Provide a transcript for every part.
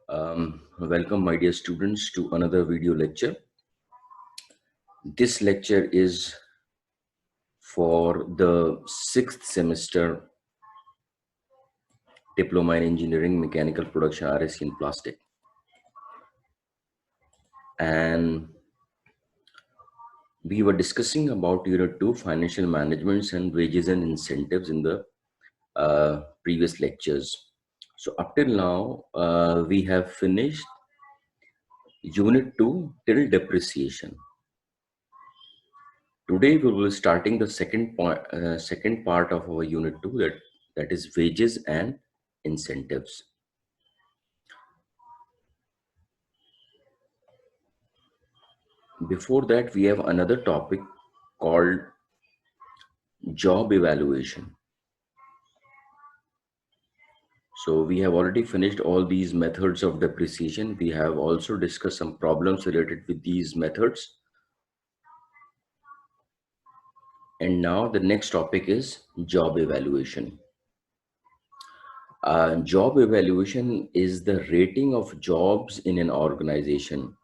Welcome, my dear students, to another video lecture. This lecture is for the 6th semester Diploma in Engineering Mechanical Production RSC in Plastic. And we were discussing about Unit 2 Financial Managements and Wages and Incentives in the previous lectures. So up till now, we have finished Unit 2 till depreciation. Today we will be starting the second part of our Unit 2, that is wages and incentives. Before that, we have another topic called job evaluation. So we have already finished all these methods of depreciation. We have also discussed some problems related with these methods. And now the next topic is job evaluation. Job evaluation is the rating of jobs in an organization.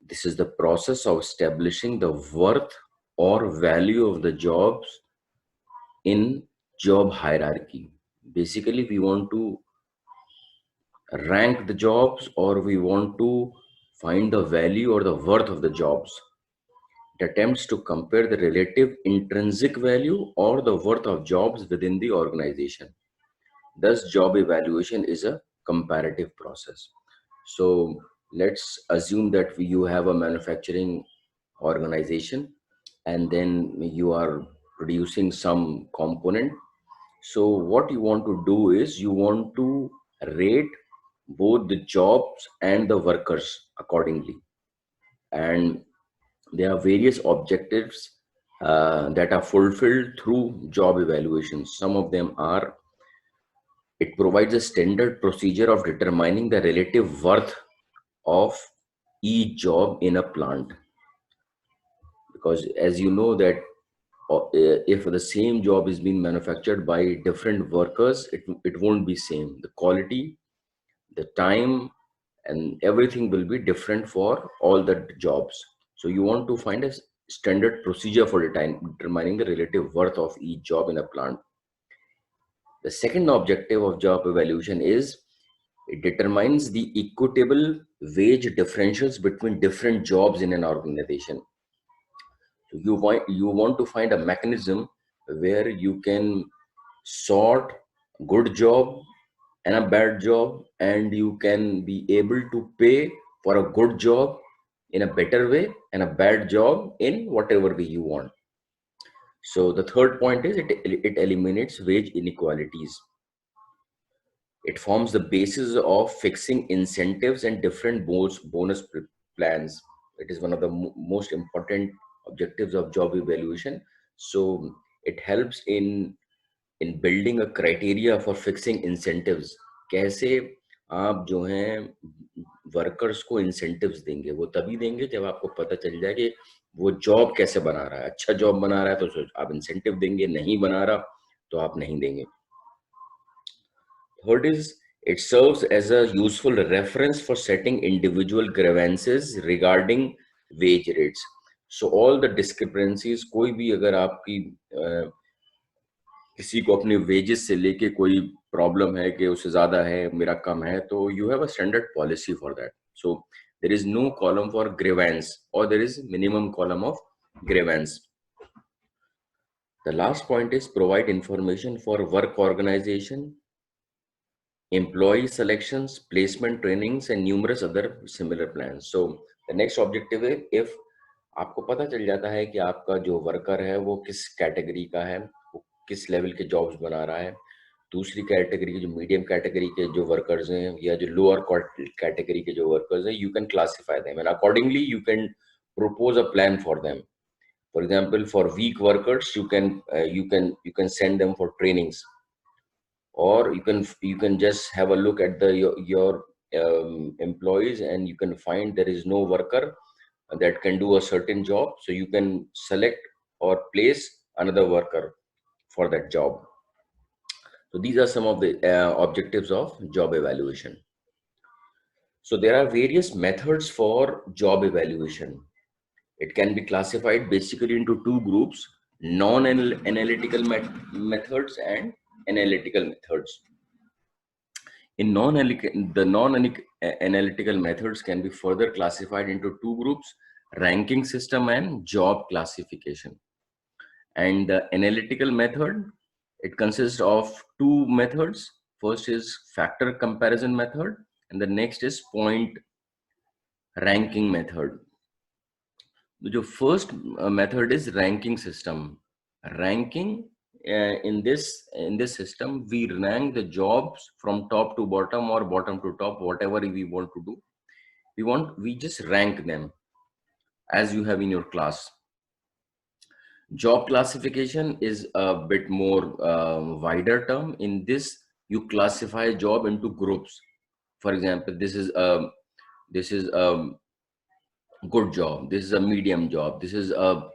This is the process of establishing the worth or value of the jobs in job hierarchy. Basically, we want to rank the jobs, or we want to find the value or the worth of the jobs. It attempts to compare the relative intrinsic value or the worth of jobs within the organization. Thus, job evaluation is a comparative process. So let's assume that you have a manufacturing organization and then you are producing some component. So what you want to do is you want to rate both the jobs and the workers accordingly. And there are various objectives that are fulfilled through job evaluations. Some of them are: it provides a standard procedure of determining the relative worth of each job in a plant. Because as you know that if the same job is being manufactured by different workers, it won't be same. The quality, the time, and everything will be different for all the jobs. So you want to find a standard procedure for determining the relative worth of each job in a plant. The second objective of job evaluation is it determines the equitable wage differentials between different jobs in an organization. So you want to find a mechanism where you can sort good job and a bad job, and you can be able to pay for a good job in a better way and a bad job in whatever way you want. So the third point is it eliminates wage inequalities. It forms the basis of fixing incentives and different bonus plans. It is one of the most important objectives of job evaluation. So it helps in building a criteria for fixing incentives. कैसे आप जो हैं workers को incentives देंगे, वो तभी देंगे जब आपको पता चल जाए कि वो जॉब कैसे बना रहा है. अच्छा जॉब बना रहा है तो आप इंसेंटिव देंगे, नहीं बना रहा तो आप नहीं देंगे. Third is, it serves as a useful reference for setting individual grievances regarding wage rates. So all the discrepancies, कोई भी अगर आपकी किसी को अपने वेजेस से लेके कोई प्रॉब्लम है कि उससे ज्यादा है, मेरा कम है, तो you have a standard policy for that. So there is no column for grievance, or there is minimum column of grievance. The last point is provide information for work organization, employee selections, placement trainings, and numerous other similar plans. So the next objective है, if आपको पता चल जाता है कि आपका जो worker है वो किस कैटेगरी का है, वो किस लेवल के जॉब्स बना रहा है, दूसरी कैटेगरी के जो मीडियम कैटेगरी के जो वर्कर्स हैं या जो लोअर कैटेगरी के जो वर्कर्स हैं, you can classify them and accordingly you can propose a plan for them. For example, for weak workers, you can send them for trainings, or you can just have a look at your employees, and you can find there is no worker that can do a certain job, so you can select or place another worker for that job. So these are some of the objectives of job evaluation. So there are various methods for job evaluation. It can be classified basically into two groups: non-analytical methods and analytical methods. In the non-analytical methods can be further classified into two groups: ranking system and job classification. And the analytical method, it consists of two methods. First is factor comparison method, and the next is point ranking method. The first method is ranking system. Ranking, in this system, we rank the jobs from top to bottom or bottom to top, whatever we want to do. We just rank them as you have in your class. Job classification is a bit more wider term. In this, you classify a job into groups. For example, this is a good job, this is a medium job, this is a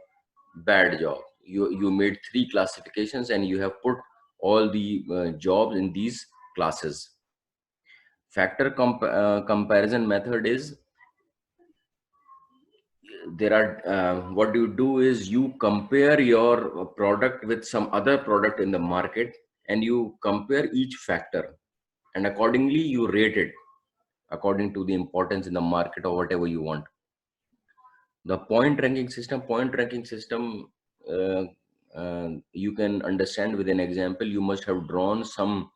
bad job. You made three classifications and you have put all the jobs in these classes. Factor comparison method is, there are what you do is you compare your product with some other product in the market, and you compare each factor, and accordingly you rate it according to the importance in the market or whatever you want. The point ranking system, uh, you can understand with an example. You must have drawn some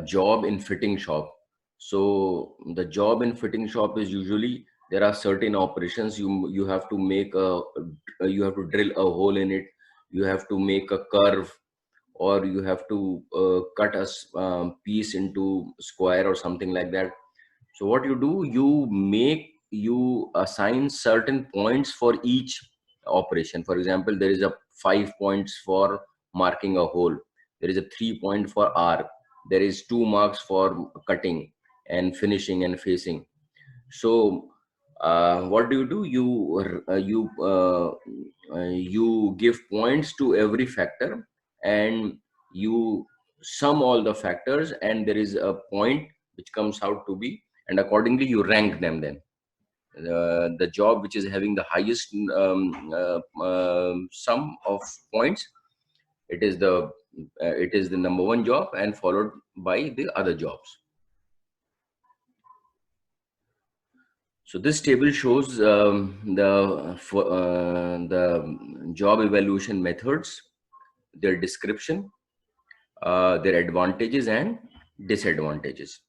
job in fitting shop. So the job in fitting shop is usually, there are certain operations you have to make you have to drill a hole in it, you have to make a curve, or you have to cut a piece into square or something like that. So what you do, you assign certain points for each operation. For example, there is a 5 points for marking a hole, there is a 3 point for arc, there is 2 marks for cutting and finishing and facing. So what do? You give points to every factor, and you sum all the factors, and there is a point which comes out to be, and accordingly you rank them. Then the job which is having the highest sum of points, it is the number one job, and followed by the other jobs. So this table shows the job evaluation methods, their description, their advantages and disadvantages.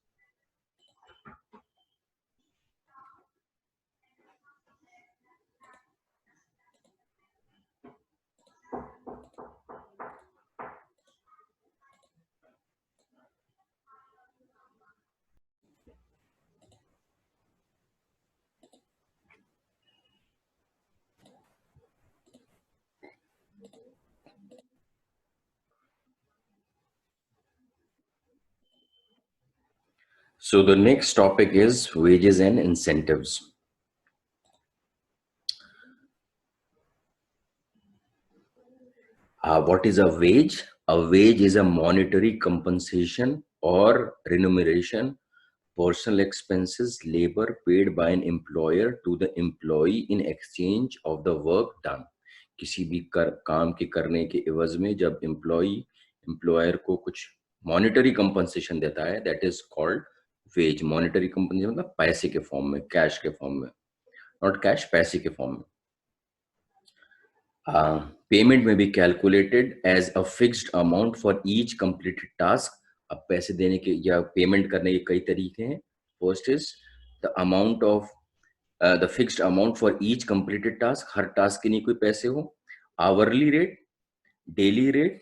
So the next topic is wages and incentives. What is a wage? A wage is a monetary compensation or remuneration, personal expenses, labor paid by an employer to the employee in exchange of the work done. किसी भी काम के करने के एवज में जब employer को कुछ मॉनेटरी कंपनसेशन देता है, that is called wage. Monetary compensation मतलब पैसे के फॉर्म में, कैश के फॉर्म में, नॉट कैश, पैसे के फॉर्म में. पेमेंट में be calculated as a fixed amount for each completed task. अब पैसे देने के या पेमेंट करने के कई तरीके हैं. First is the amount of the fixed amount for each completed task. Her task के लिए कोई पैसे हो. Hourly rate, daily rate,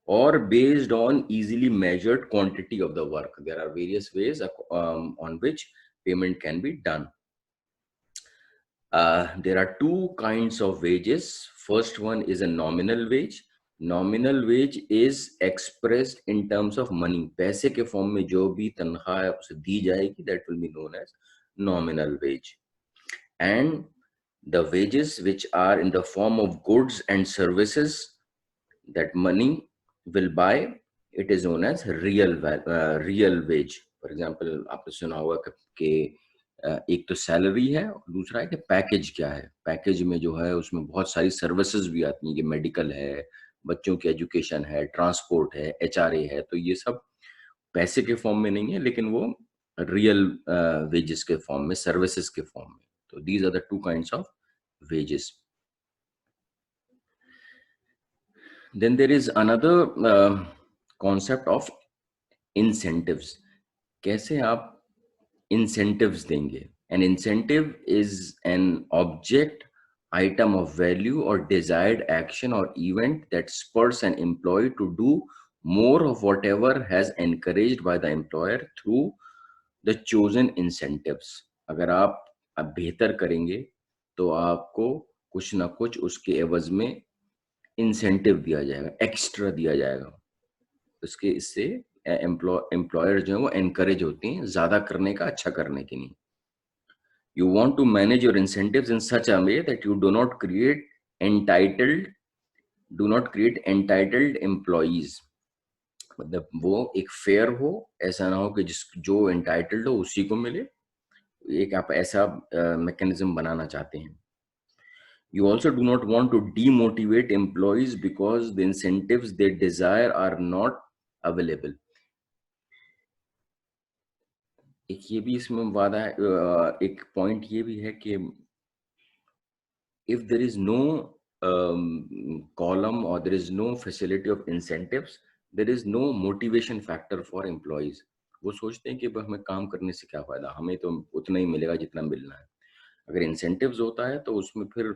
or based on easily measured quantity of the work. There are various ways on which payment can be done. There are two kinds of wages. First one is a nominal wage. Nominal wage is expressed in terms of money. पैसे के form में जो भी तनख्वाह उसे दी जाएगी, that will be known as nominal wage. And the wages which are in the form of goods and services that money will buy, it is known as real wage. For example आपने सुना होगा कि एक तो salary है और दूसरा है कि पैकेज क्या है। पैकेज में जो है उसमें बहुत सारी सर्विसेज भी आती हैं कि मेडिकल है, बच्चों की एजुकेशन है, ट्रांसपोर्ट है, एचआरए है। तो ये सब पैसे के फॉर्म में नहीं है, लेकिन वो रियल वेजेस के फॉर्म में, सर्विसेज के फॉर्म में। तो these are the two kinds of wages. Then there is another concept of incentives. कैसे आप इंसेंटिव्स देंगे? An incentive is an object, item of value or desired action or event that spurs an employee to do more of whatever has encouraged by the employer through the chosen incentives। अगर आप अब बेहतर करेंगे तो आपको कुछ ना कुछ उसके एवज में इंसेंटिव दिया जाएगा, एक्स्ट्रा दिया जाएगा। उसके इससे एम्प्लॉयर जो है वो एनकरेज होते हैं ज्यादा करने का, अच्छा करने के लिए। You want to manage your incentives in such a way that you entitled do not create entitled employees। मतलब वो एक फेयर हो, ऐसा ना हो कि जिस जो एंटाइटल्ड हो उसी को मिले। एक आप ऐसा मैकेनिज्म बनाना चाहते हैं। You also do not want to demotivate employees because the incentives they desire are not available। एक ये भी इसमें वादा है, एक पॉइंट ये भी है कि if there is no column or there is no facility of incentives, there is no motivation factor for employees। वो सोचते हैं कि भाई हमें काम करने से क्या फायदा, हमें तो उतना ही मिलेगा जितना मिलना है। अगर इंसेंटिव्स होता है तो उसमें फिर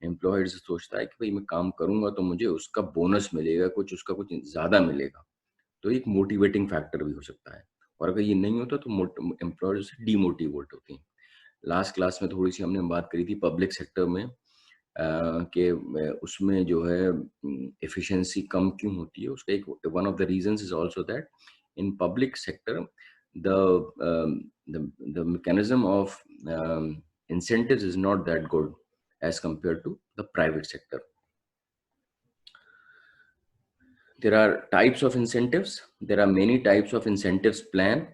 एम्प्लॉयर्स सोचता है कि भाई मैं काम करूंगा तो मुझे उसका बोनस मिलेगा, कुछ उसका कुछ ज्यादा मिलेगा। तो एक मोटिवेटिंग फैक्टर भी हो सकता है। और अगर ये नहीं होता तो एम्प्लॉयर्स डीमोटिवेट होते हैं। लास्ट क्लास में थोड़ी सी हमने बात करी थी पब्लिक सेक्टर में कि उसमें जो है एफिशिएंसी कम क्यों होती है। उसका एक one of the reasons is also that in public sector the mechanism of incentives is not that good as compared to the private sector। There are types of incentives. There are many types of incentives plan.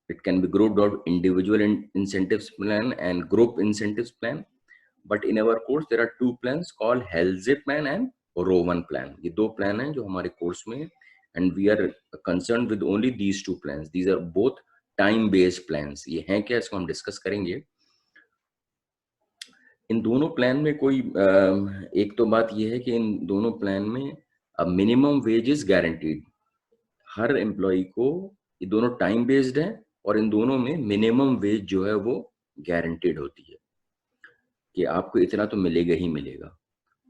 It can be grouped out individual incentives plan and group incentives plan। But in our course there are two plans called Halsey plan and Rowan plan. ये दो plan हैं जो हमारे course में, and we are concern with only these two plans. These are both time based plans. ये हैं क्या, इसको हम डिस्कस करेंगे। इन दोनों प्लान में कोई एक तो बात ये है कि इन दोनों प्लान में मिनिमम वेज इज गारंटीड। हर एम्प्लॉय को, ये दोनों टाइम बेस्ड है और इन दोनों में मिनिमम वेज जो है वो गारंटीड होती है कि आपको इतना तो मिलेगा ही मिलेगा।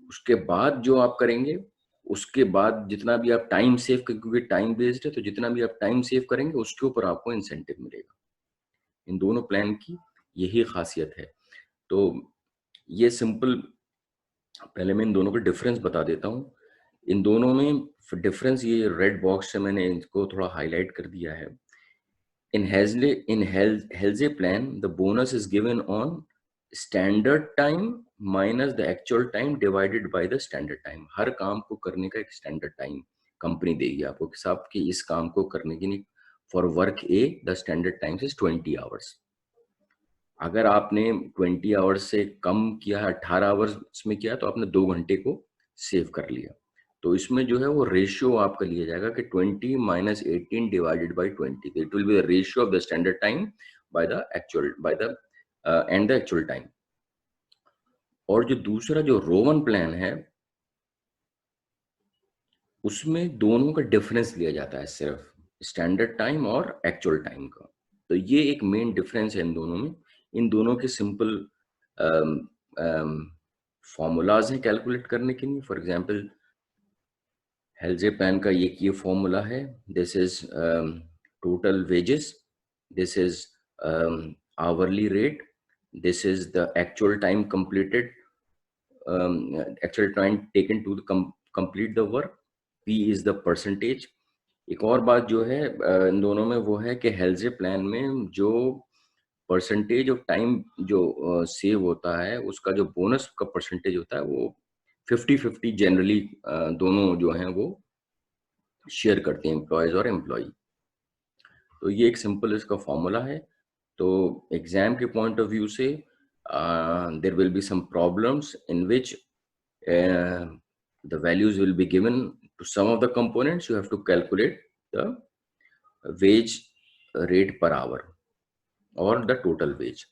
उसके बाद जो आप करेंगे, उसके बाद जितना भी आप टाइम सेव, क्योंकि टाइम बेस्ड है तो जितना भी आप टाइम सेव करेंगे उसके ऊपर आपको इंसेंटिव मिलेगा। इन दोनों प्लान की यही खासियत है। तो ये सिंपल, पहले मैं इन दोनों का डिफरेंस बता देता हूँ। इन दोनों में डिफरेंस, ये रेड बॉक्स से मैंने इनको थोड़ा हाईलाइट कर दिया है। In Helze plan, the bonus is given on standard time minus the actual time divided by the standard time। हर काम को करने का एक स्टैंडर्ड टाइम कंपनी देगी आपको कि साहब कि इस काम को करने के लिए for work A the standard time is 20 hours. अगर आपने 20 आवर्स से कम किया, 18 आवर्स में किया, तो आपने 2 घंटे को सेव कर लिया। तो इसमें जो है वो रेशियो आपका लिया जाएगा कि 20 minus 18 divided by 20। It will be the ratio of the standard time by the actual, by the end the actual time. और जो दूसरा जो रोवन प्लान है, उसमें दोनों का डिफरेंस लिया जाता है, सिर्फ स्टैंडर्ड टाइम और एक्चुअल टाइम का। तो ये एक मेन डिफरेंस है इन दोनों में। इन दोनों के सिंपल फॉर्मूलाज हैं कैलकुलेट करने के लिए। फॉर एग्जांपल हेल्जे प्लान का ये फॉर्मूला है, this is total wages, this is hourly rate, this is the actual time completed, actual time taken to complete the work, P is the percentage. एक और बात जो है इन दोनों में वो है कि हेल्जे प्लान में जो परसेंटेज ऑफ टाइम जो सेव होता है, उसका जो बोनस का परसेंटेज होता है वो 50-50 जनरली दोनों जो हैं वो शेयर करते हैं, एम्प्लॉयज और एम्प्लॉय। तो ये एक सिंपल इसका फॉर्मूला है। तो एग्जाम के पॉइंट ऑफ व्यू से there will be some problems in which the values will be given to some of the components. You have to calculate the wage rate per hour or the total wage.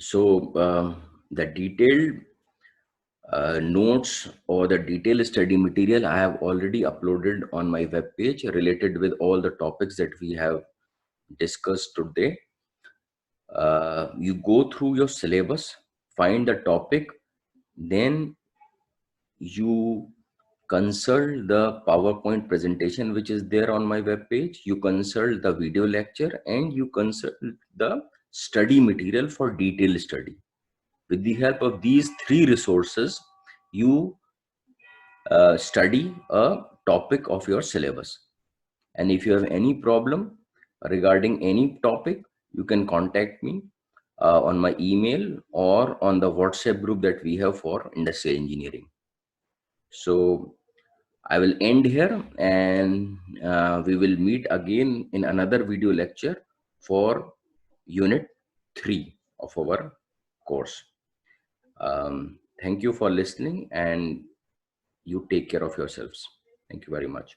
So the detailed notes or the detailed study material I have already uploaded on my web page related with all the topics that we have discussed today. You go through your syllabus, find the topic, then you consult the PowerPoint presentation which is there on my web page, you consult the video lecture, and you consult the study material for detailed study. With the help of these three resources, you study a topic of your syllabus. And if you have any problem regarding any topic, you can contact me on my email or on the WhatsApp group that we have for industrial engineering. So I will end here, and we will meet again in another video lecture for unit 3 of our course. Thank you for listening, and you take care of yourselves. Thank you very much.